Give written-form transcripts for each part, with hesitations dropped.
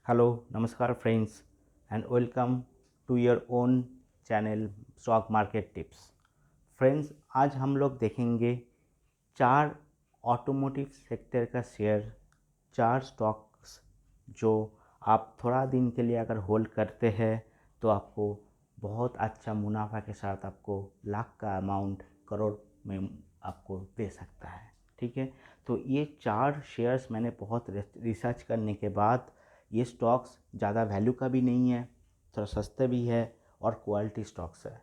Hello नमस्कार friends and welcome to your own channel stock market tips. Friends, आज हम लोग देखेंगे चार ऑटोमोटिव सेक्टर का शेयर, चार स्टॉक्स जो आप थोड़ा दिन के लिए अगर होल्ड करते हैं तो आपको बहुत अच्छा मुनाफा के साथ आपको लाख का अमाउंट करोड़ में आपको दे सकता है। ठीक है, तो ये चार शेयर्स मैंने बहुत रिसर्च करने के बाद, ये स्टॉक्स ज़्यादा वैल्यू का भी नहीं है, थोड़ा सस्ते भी है और क्वालिटी स्टॉक्स है।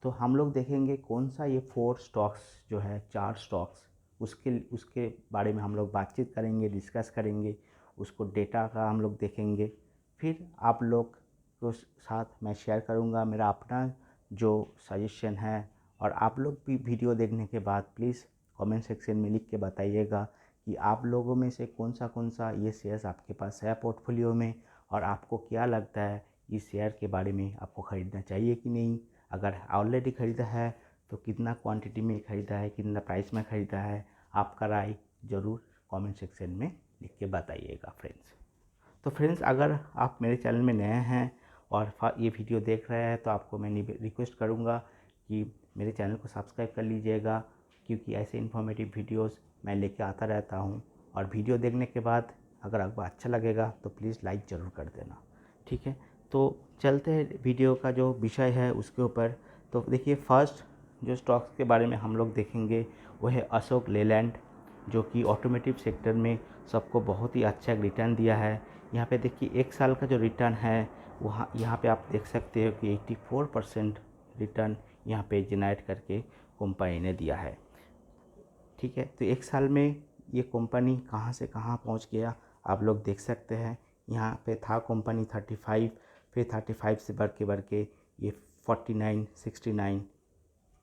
तो हम लोग देखेंगे कौन सा ये फोर स्टॉक्स जो है, चार स्टॉक्स, उसके बारे में हम लोग बातचीत करेंगे, डिस्कस करेंगे, उसको डेटा का हम लोग देखेंगे। फिर आप लोग को साथ मैं शेयर करूंगा मेरा अपना जो सजेशन है। और आप लोग भी वीडियो देखने के बाद प्लीज़ कमेंट सेक्शन में लिख के बताइएगा कि आप लोगों में से कौन सा ये शेयर्स आपके पास है पोर्टफोलियो में, और आपको क्या लगता है इस शेयर के बारे में, आपको ख़रीदना चाहिए कि नहीं। अगर ऑलरेडी ख़रीदा है तो कितना क्वांटिटी में ख़रीदा है, कितना प्राइस में ख़रीदा है, आपका राय ज़रूर कमेंट सेक्शन में लिख के बताइएगा फ्रेंड्स। तो फ्रेंड्स, अगर आप मेरे चैनल में नए हैं और ये वीडियो देख रहे हैं तो आपको मैं रिक्वेस्ट करूँगा कि मेरे चैनल को सब्सक्राइब कर लीजिएगा, क्योंकि ऐसे इन्फॉर्मेटिव वीडियोस मैं लेके आता रहता हूँ। और वीडियो देखने के बाद अगर आपको अच्छा लगेगा तो प्लीज़ लाइक ज़रूर कर देना। ठीक है, तो चलते हैं वीडियो का जो विषय है उसके ऊपर। तो देखिए, फर्स्ट जो स्टॉक्स के बारे में हम लोग देखेंगे वो है अशोक लेलैंड, जो कि ऑटोमेटिव सेक्टर में सबको बहुत ही अच्छा रिटर्न दिया है। यहाँ पे देखिए एक साल का जो रिटर्न है वहाँ यहाँ पे आप देख सकते हो कि 84% रिटर्न यहाँ पे जनरेट करके कंपनी ने दिया है। ठीक है, तो एक साल में ये कंपनी कहाँ से कहाँ पहुँच गया आप लोग देख सकते हैं। यहाँ पे था कंपनी 35, फिर 35 से बढ़ के ये 49, 69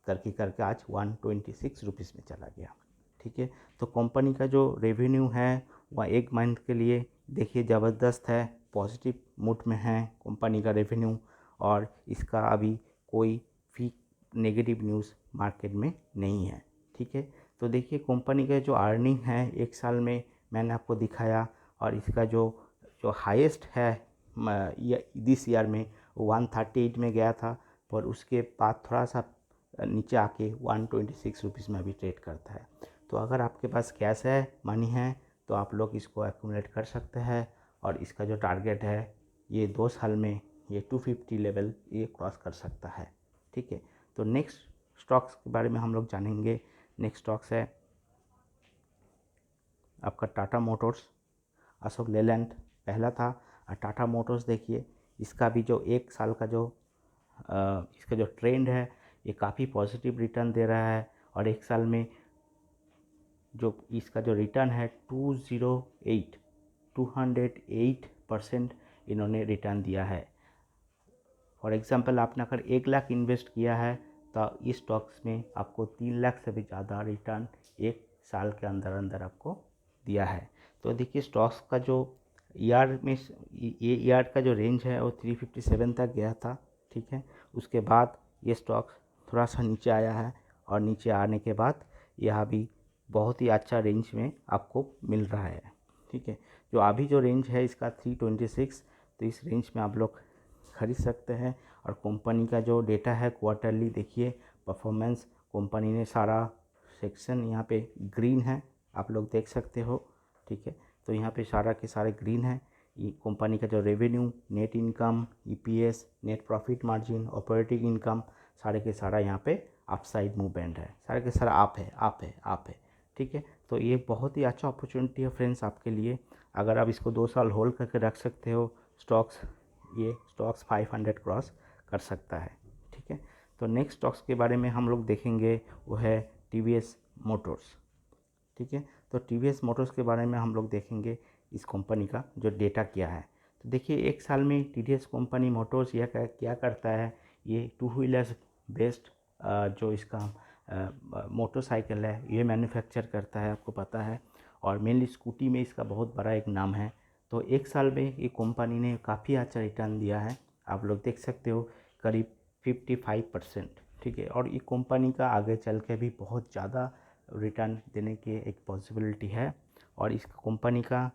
करके आज 126 रुपीज़ में चला गया। ठीक है, तो कंपनी का जो रेवेन्यू है वह एक मंथ के लिए देखिए ज़बरदस्त है, पॉजिटिव मूड में है कंपनी का रेवेन्यू, और इसका अभी कोई भी नेगेटिव न्यूज़ मार्केट में नहीं है। ठीक है, तो देखिए कंपनी का जो अर्निंग है एक साल में मैंने आपको दिखाया, और इसका जो जो हाईएस्ट है दिस ईयर में 138 में गया था, पर उसके बाद थोड़ा सा नीचे आके 126 रुपीज़ में अभी ट्रेड करता है। तो अगर आपके पास कैश है, मनी है, तो आप लोग इसको एक्यूमुलेट कर सकते हैं, और इसका जो टारगेट है ये 2 साल में ये 250 लेवल ये क्रॉस कर सकता है। ठीक है, तो नेक्स्ट स्टॉक्स के बारे में हम लोग जानेंगे। नेक्स्ट स्टॉक्स है आपका टाटा मोटर्स। अशोक लेलैंड पहला था, और टाटा मोटर्स देखिए इसका भी जो एक साल का जो इसका जो ट्रेंड है ये काफ़ी पॉजिटिव रिटर्न दे रहा है, और एक साल में जो इसका जो रिटर्न है 208% इन्होंने रिटर्न दिया है। फॉर एग्जांपल आपने अगर 1 लाख इन्वेस्ट किया है तो इस स्टॉक्स में आपको 3 लाख से भी ज़्यादा रिटर्न एक साल के अंदर अंदर आपको दिया है। तो देखिए स्टॉक्स का जो ईआर में ये ईआर का जो रेंज है वो 357 तक गया था। ठीक है, उसके बाद ये स्टॉक थोड़ा सा नीचे आया है, और नीचे आने के बाद यह भी बहुत ही अच्छा रेंज में आपको मिल रहा है। ठीक है, जो अभी जो रेंज है इसका 326, तो इस रेंज में आप लोग खरीद सकते हैं। और कंपनी का जो डेटा है क्वार्टरली देखिए परफॉर्मेंस, कंपनी ने सारा सेक्शन यहाँ पे ग्रीन है, आप लोग देख सकते हो। ठीक है, तो यहाँ पे सारा के सारे ग्रीन है। ये कंपनी का जो revenue, net income, EPS, net profit margin, operating income, सारे के सारा यहाँ पे अपसाइड मूवमेंट है, सारे के सारा आप है। ठीक है, तो ये बहुत ही अच्छा अपॉर्चुनिटी है फ्रेंड्स आपके लिए। अगर आप इसको 2 साल होल्ड करके रख सकते हो स्टॉक्स, ये स्टॉक्स 500 क्रॉस कर सकता है। ठीक है, तो नेक्स्ट स्टॉक्स के बारे में हम लोग देखेंगे वो है टीवीएस मोटर्स। ठीक है, तो टीवीएस मोटर्स के बारे में हम लोग देखेंगे इस कंपनी का जो डेटा क्या है। तो देखिए एक साल में टीवीएस कंपनी मोटर्स यह क्या करता है, ये टू व्हीलर्स बेस्ड जो इसका मोटरसाइकिल है ये मैन्युफैक्चर करता है, आपको पता है, और मेनली स्कूटी में इसका बहुत बड़ा एक नाम है। तो एक साल में ये कंपनी ने काफ़ी अच्छा रिटर्न दिया है, आप लोग देख सकते हो करीब 55%। ठीक है, और ये कंपनी का आगे चल के भी बहुत ज़्यादा रिटर्न देने की एक पॉसिबिलिटी है। और इस कंपनी का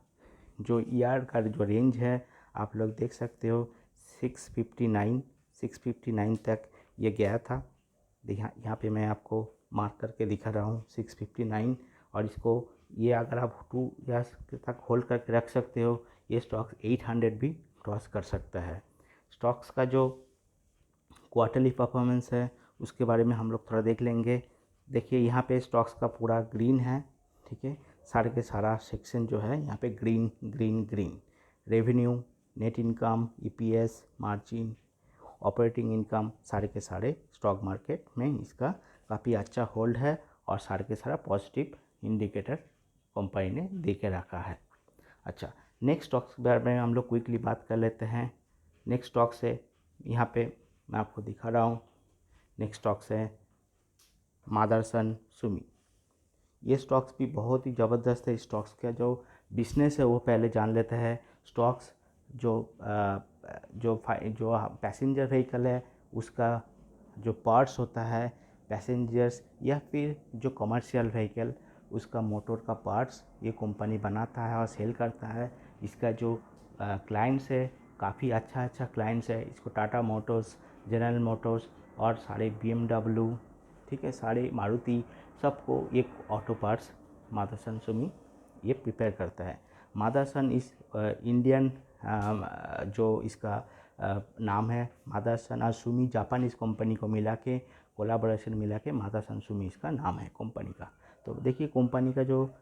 जो ईआर का जो रेंज है आप लोग देख सकते हो 659 तक ये गया था। यहाँ पे मैं आपको मार्क करके दिखा रहा हूँ 659, और इसको ये अगर आप 2 ईयर्स तक होल्ड करके रख सकते हो, ये स्टॉक्स 800 भी क्रॉस कर सकता है। स्टॉक्स का जो क्वार्टरली परफॉर्मेंस है उसके बारे में हम लोग थोड़ा देख लेंगे। देखिए यहाँ पे स्टॉक्स का पूरा ग्रीन है, ठीक है, सारे के सारा सेक्शन जो है यहाँ पे green green green. Revenue, net income, EPS, margin, operating income, सारे के सारे स्टॉक मार्केट में इसका काफ़ी अच्छा होल्ड है, और सारे के सारा पॉजिटिव इंडिकेटर कंपनी ने दे के रखा है। अच्छा, नेक्स्ट स्टॉक्स के बारे में हम लोग क्विकली बात कर लेते हैं। नेक्स्ट स्टॉक्स है, यहाँ पे मैं आपको दिखा रहा हूँ, नेक्स्ट स्टॉक्स है मदरसन सुमी। ये स्टॉक्स भी बहुत ही ज़बरदस्त है। स्टॉक्स का जो बिजनेस है वो पहले जान लेते हैं। स्टॉक्स जो पैसेंजर व्हीकल है उसका जो पार्ट्स होता है, पैसेंजर्स या फिर जो कमर्शियल व्हीकल उसका मोटर का पार्ट्स ये कंपनी बनाता है और सेल करता है। इसका जो क्लाइंट्स है काफ़ी अच्छा क्लाइंट्स है। इसको टाटा मोटर्स, जनरल मोटर्स और सारे BMW, ठीक है, सारे मारुति, सबको एक ऑटो पार्ट्स मदरसन सुमी ये प्रिपेयर करता है। मदरसन इस इंडियन जो इसका नाम है मदरसन और सुमी, जापानीज़ कंपनी को मिला के कोलाबोरेशन मिला के मदरसन सुमी इसका नाम है कंपनी का। तो देखिए कंपनी का जो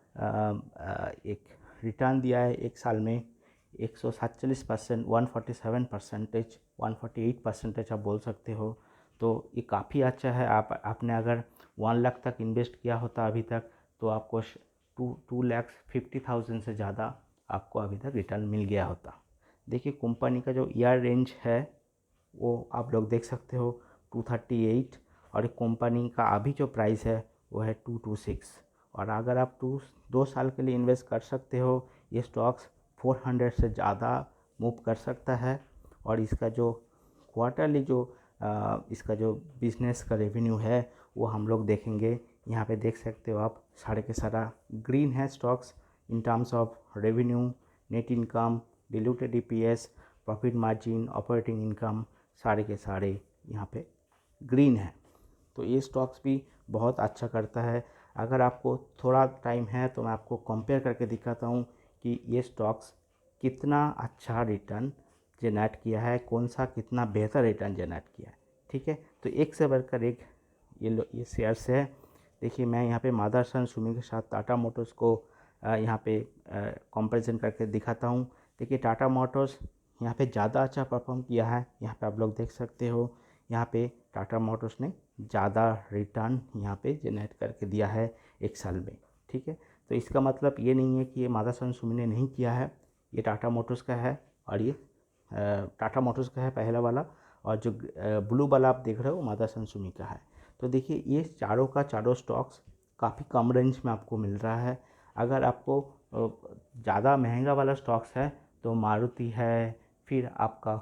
एक रिटर्न दिया है एक साल में 147%, 147%, 148% आप बोल सकते हो। तो ये काफ़ी अच्छा है। आपने अगर 1 लाख तक इन्वेस्ट किया होता अभी तक, तो आपको 2,50,000 से ज़्यादा आपको अभी तक रिटर्न मिल गया होता। देखिए कंपनी का जो ईयर रेंज है वो आप लोग देख सकते हो 238, और कंपनी का अभी जो प्राइस है वो है 226। और अगर आप 2 साल के लिए इन्वेस्ट कर सकते हो, ये स्टॉक्स 400 से ज़्यादा मूव कर सकता है। और इसका जो क्वार्टरली जो इसका जो बिजनेस का रेवेन्यू है वो हम लोग देखेंगे। यहाँ पे देख सकते हो आप, सारे के सारा ग्रीन है stocks in terms of revenue, net income, diluted EPS, profit margin, operating income, सारे के सारे यहाँ पे ग्रीन है। तो ये स्टॉक्स भी बहुत अच्छा करता है। अगर आपको थोड़ा टाइम है तो मैं आपको कंपेयर करके दिखाता हूँ कि ये स्टॉक्स कितना अच्छा रिटर्न जनरेट किया है, कौन सा कितना बेहतर रिटर्न जनरेट किया है, ठीक है। तो एक से बढ़कर एक ये शेयर्स है। देखिए मैं यहाँ पे मदरसन सुमी के साथ टाटा मोटर्स को यहाँ पे कंपैरिजन करके दिखाता हूँ। देखिए टाटा मोटर्स यहाँ पे ज़्यादा अच्छा परफॉर्म किया है। यहाँ पे आप लोग देख सकते हो, यहाँ पे टाटा मोटर्स ने ज़्यादा रिटर्न यहाँ पे जनरेट करके दिया है एक साल में, ठीक है। तो इसका मतलब ये नहीं है कि ये मदरसन सुमी ने नहीं किया है, ये टाटा मोटर्स का है, और ये टाटा मोटर्स का है पहला वाला, और जो ब्लू वाला आप देख रहे हो मदरसन सुमी का है। तो देखिए ये चारों का चारों स्टॉक्स काफ़ी कम रेंज में आपको मिल रहा है। अगर आपको ज़्यादा महंगा वाला स्टॉक्स है तो मारुति है, फिर आपका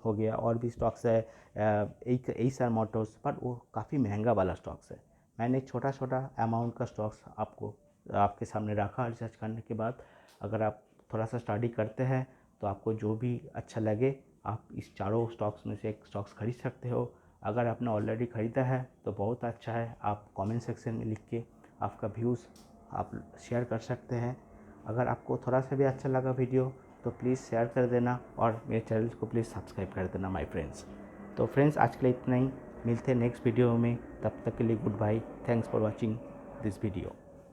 हो गया और भी स्टॉक्स है एसआर मोटर्स, पर वो काफ़ी महंगा वाला स्टॉक्स है। मैंने छोटा अमाउंट का स्टॉक्स आपको आपके सामने रखा रिसर्च करने के बाद। अगर आप थोड़ा सा स्टडी करते हैं तो आपको जो भी अच्छा लगे आप इस चारों स्टॉक्स में से एक स्टॉक्स खरीद सकते हो। अगर आपने ऑलरेडी ख़रीदा है तो बहुत अच्छा है, आप कमेंट सेक्शन में लिख के आपका व्यूज़ आप शेयर कर सकते हैं। अगर आपको थोड़ा सा भी अच्छा लगा वीडियो तो प्लीज़ शेयर कर देना, और मेरे चैनल को प्लीज़ सब्सक्राइब कर देना माय फ्रेंड्स। तो फ्रेंड्स आज के लिए इतना ही, मिलते हैं नेक्स्ट वीडियो में, तब तक के लिए good bye, thanks for watching this video.